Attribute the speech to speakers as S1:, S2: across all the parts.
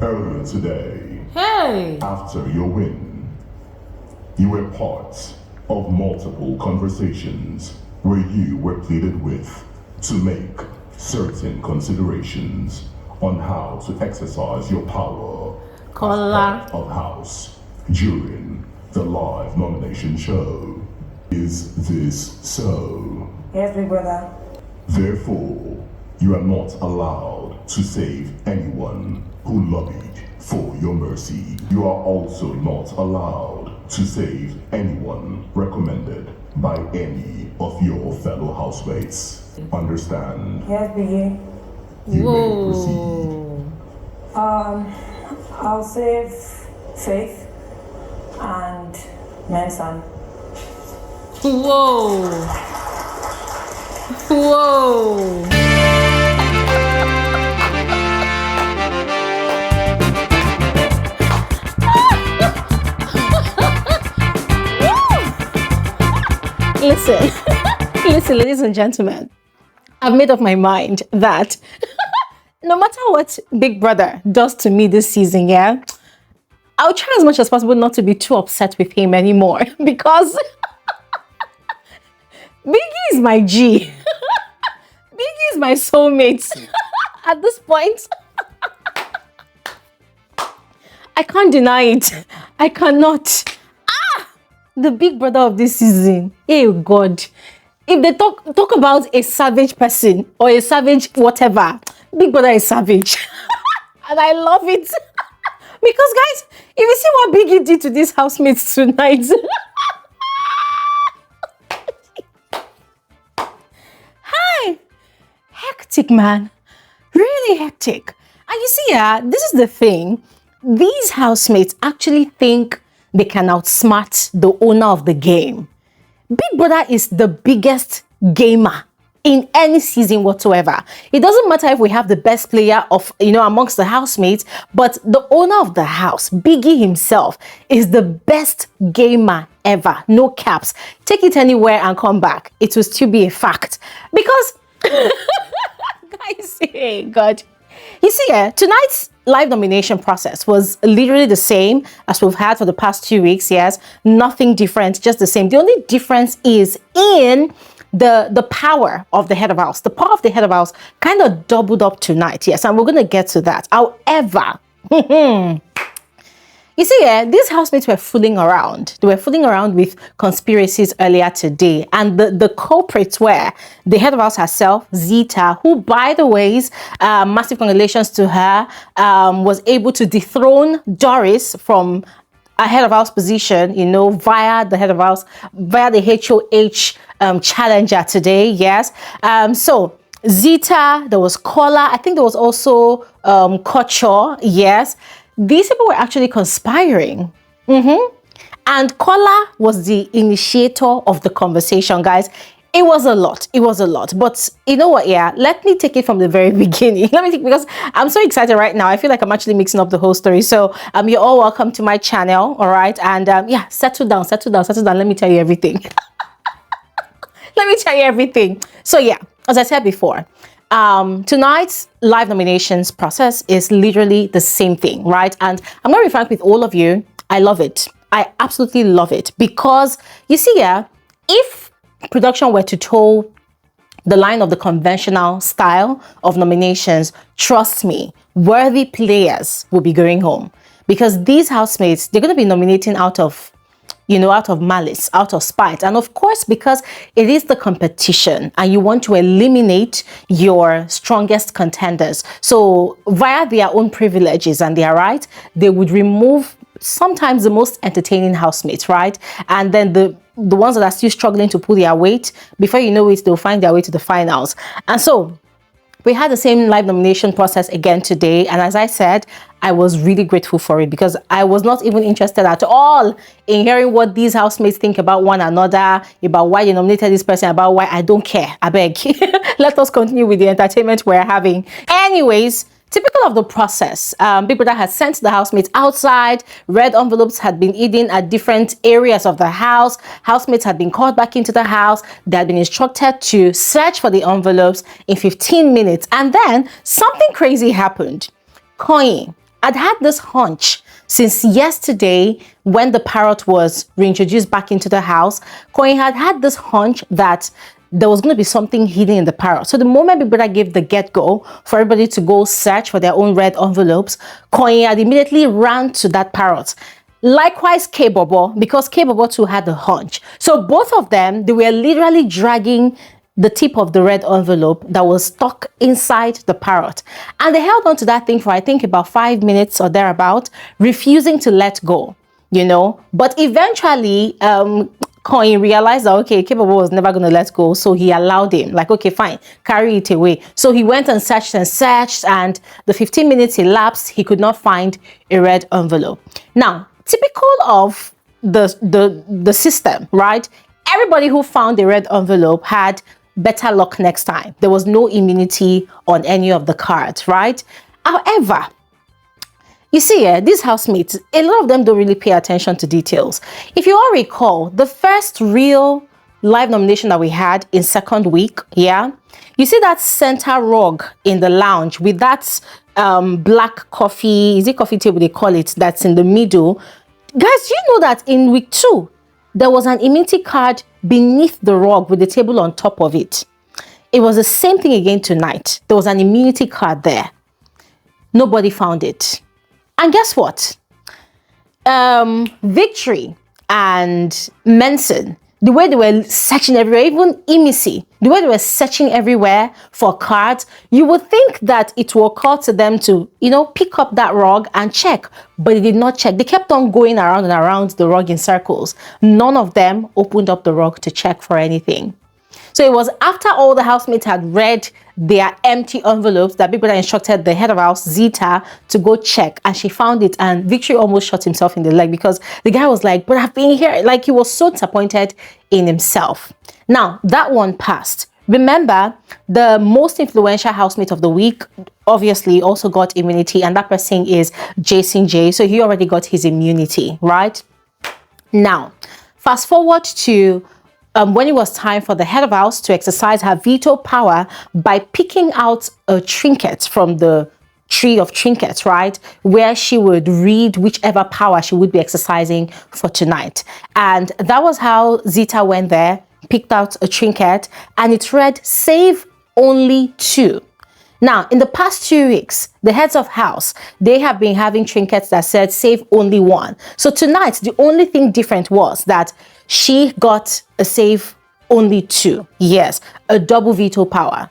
S1: Earlier today,
S2: Hey!
S1: after your win, you were part of multiple conversations where you were pleaded with to make certain considerations on how to exercise your power
S2: Kola.
S1: as head of house during the live nomination show. Is this so?
S3: Yes, big brother.
S1: Therefore, you are not allowed to save anyone who lobbied for your mercy. You are also not allowed to save anyone recommended by any of your fellow housemates. Understand?
S3: Yes, Biggie.
S1: You may proceed.
S3: I'll save Faith and Manson.
S2: Whoa! Whoa! Listen, listen, ladies and gentlemen, I've made up my mind that no matter what Big Brother does to me this season, yeah, I'll try as much as possible not to be too upset with him anymore because Biggie is my G. Biggie is my soulmate at this point. I can't deny it. I cannot. The Big Brother of this season. Hey God. If they talk about a savage person or a savage whatever, Big Brother is savage. And I love it. Because guys, if you see what Biggie did to these housemates tonight. Hi. Hectic, man. Really hectic. And you see, this is the thing. These housemates actually think they can outsmart the owner of the game. Big Brother is the biggest gamer in any season whatsoever. It doesn't matter if we have the best player of, amongst the housemates, but the owner of the house, Biggie himself, is the best gamer ever. No caps. Take it anywhere and come back. It will still be a fact. Because, guys, hey, God. You see, tonight's live nomination process was literally the same as we've had for the past 2 weeks, yes. Nothing different, just the same. The only difference is in the power of the head of house. The power of the head of house kind of doubled up tonight, yes, and we're going to get to that. However, you see, these housemates were fooling around. They were fooling around with conspiracies earlier today. And the culprits were the head of house herself, Zita, who, by the way, massive congratulations to her, was able to dethrone Doris from a head of house position, via the head of house, via the HOH challenger today, yes. So Zita, there was Kola, I think there was also Kocho, yes. These people were actually conspiring. And Kola was the initiator of the conversation, guys. It was a lot. It was a lot. But you know what? Yeah, let me take it from the very beginning. Because I'm so excited right now. I feel like I'm actually mixing up the whole story. So you're all welcome to my channel. All right. And yeah, settle down. Let me tell you everything. Let me tell you everything. So yeah, as I said before, tonight's live nominations process is literally the same thing, right? And I'm going to be frank with all of you. I love it. I absolutely love it because you see, if production were to toe the line of the conventional style of nominations, trust me, worthy players will be going home because these housemates, they're going to be nominating out of malice, out of spite. And of course, because it is the competition and you want to eliminate your strongest contenders. So via their own privileges and their right, they would remove sometimes the most entertaining housemates, right? And then the ones that are still struggling to pull their weight, before you know it, they'll find their way to the finals. And so we had the same live nomination process again today. And as I said, I was really grateful for it because I was not even interested at all in hearing what these housemates think about one another, about why they nominated this person, about why. I don't care. I beg. Let us continue with the entertainment we're having. Anyways, typical of the process, Big Brother had sent the housemates outside. Red envelopes had been hidden at different areas of the house. Housemates had been called back into the house. They had been instructed to search for the envelopes in 15 minutes. And then something crazy happened. Koyin, I'd had this hunch since yesterday when the parrot was reintroduced back into the house. Koyin had this hunch that there was going to be something hidden in the parrot. So the moment Big Brother gave the get-go for everybody to go search for their own red envelopes, Koyin had immediately ran to that parrot. Likewise, K-Bobo, because K-Bobo too had a hunch. So both of them, they were literally dragging the tip of the red envelope that was stuck inside the parrot. And they held on to that thing for, I think, about 5 minutes or thereabout, refusing to let go, you know. But eventually, Koyin realized that, okay, K-Bobo was never going to let go. So he allowed him, like, okay, fine, carry it away. So he went and searched, and the 15 minutes elapsed, he could not find a red envelope. Now, typical of the system, right? Everybody who found a red envelope had better luck next time. There was no immunity on any of the cards, right? However, you see, these housemates, a lot of them don't really pay attention to details. If you all recall, the first real live nomination that we had in second week, yeah, you see that center rug in the lounge with that black coffee, is it coffee table they call it, that's in the middle. Guys, you know that in week 2, there was an immunity card beneath the rug with the table on top of it. It was the same thing again tonight. There was an immunity card there. Nobody found it. And guess what? Victory and Manson, the way they were searching everywhere, even Imisi, the way they were searching everywhere for cards, you would think that it will occur to them to, you know, pick up that rug and check, but they did not check. They kept on going around and around the rug in circles. None of them opened up the rug to check for anything. So it was after all the housemates had read their empty envelopes that Big Brother instructed the head of house, Zita, to go check, and she found it, and Victory almost shot himself in the leg because the guy was like, but I've been here. Like, he was so disappointed in himself. Now, that one passed. Remember, the most influential housemate of the week obviously also got immunity, and that person is Jason J. So he already got his immunity, right? Now, fast forward to when it was time for the head of house to exercise her veto power by picking out a trinket from the tree of trinkets, right, where she would read whichever power she would be exercising for tonight. And that was how Zita went there, picked out a trinket, and it read, save only 2. Now, in the past 2 weeks, the heads of house, they have been having trinkets that said save only 1. So tonight, the only thing different was that she got a save only 2. Yes, a double veto power.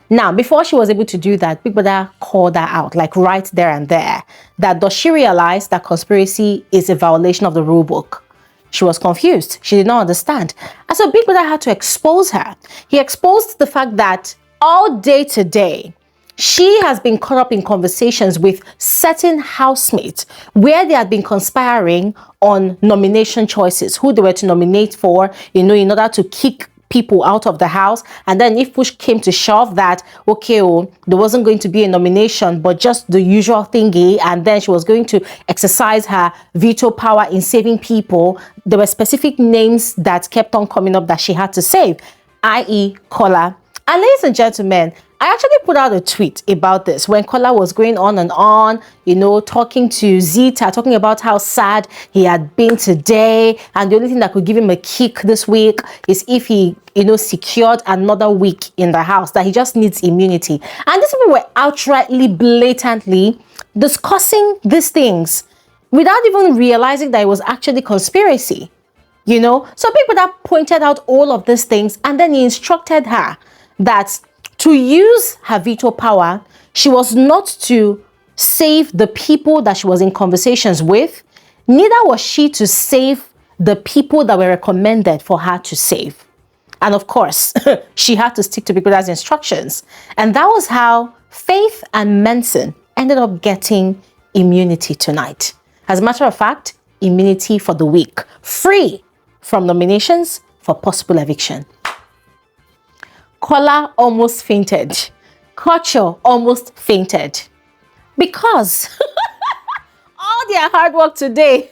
S2: Now, before she was able to do that, Big Brother called her out, like right there and there, that does she realize that conspiracy is a violation of the rule book? She was confused. She did not understand. And so Big Brother had to expose her. He exposed the fact that all day today, she has been caught up in conversations with certain housemates where they had been conspiring on nomination choices, who they were to nominate for, you know, in order to kick people out of the house. And then if push came to shove that, okay, oh, there wasn't going to be a nomination, but just the usual thingy, and then she was going to exercise her veto power in saving people, there were specific names that kept on coming up that she had to save, i.e. Kola. And ladies and gentlemen, I actually put out a tweet about this when Kola was going on and on, you know, talking to Zita, talking about how sad he had been today. And the only thing that could give him a kick this week is if he, you know, secured another week in the house, that he just needs immunity. And these people were outrightly, blatantly discussing these things without even realizing that it was actually conspiracy, you know. So people that pointed out all of these things, and then he instructed her that to use her veto power, she was not to save the people that she was in conversations with, neither was she to save the people that were recommended for her to save. And of course, she had to stick to Big Brother's instructions. And that was how Faith and Manson ended up getting immunity tonight. As a matter of fact, immunity for the week, free from nominations for possible eviction. Kola almost fainted. Kocho almost fainted. Because all their hard work today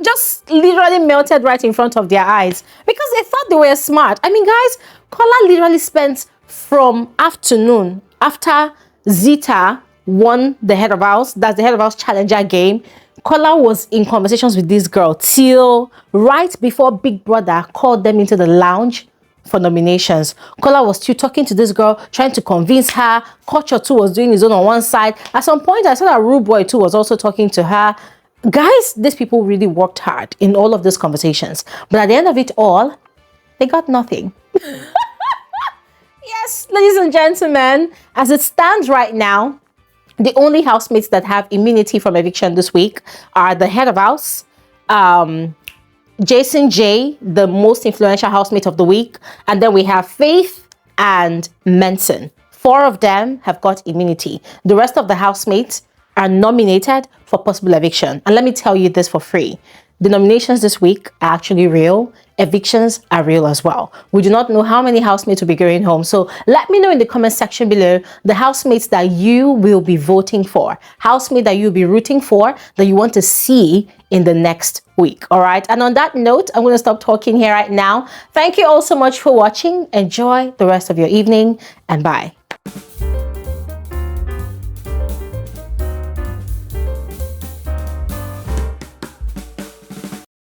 S2: just literally melted right in front of their eyes. Because they thought they were smart. I mean, guys, Kola literally spent from afternoon after Zita won the head of house. That's the head of house challenger game. Kola was in conversations with this girl till right before Big Brother called them into the lounge for nominations. Kola was still talking to this girl, trying to convince her. Culture too was doing his own on one side. At some point, I saw that Rude Boy too was also talking to her. Guys, these people really worked hard in all of these conversations. But at the end of it all, they got nothing. Yes, ladies and gentlemen, as it stands right now, the only housemates that have immunity from eviction this week are the head of house, Jason J, the most influential housemate of the week, and then we have Faith and Menson. 4 of them have got immunity. The rest of the housemates are nominated for possible eviction. And let me tell you this for free. The nominations this week are actually real. Evictions are real as well. We do not know how many housemates will be going home. So let me know in the comment section below the housemates that you will be voting for, housemate that you'll be rooting for, that you want to see in the next week. All right. And on that note, I'm going to stop talking here right now. Thank you all so much for watching. Enjoy the rest of your evening and bye.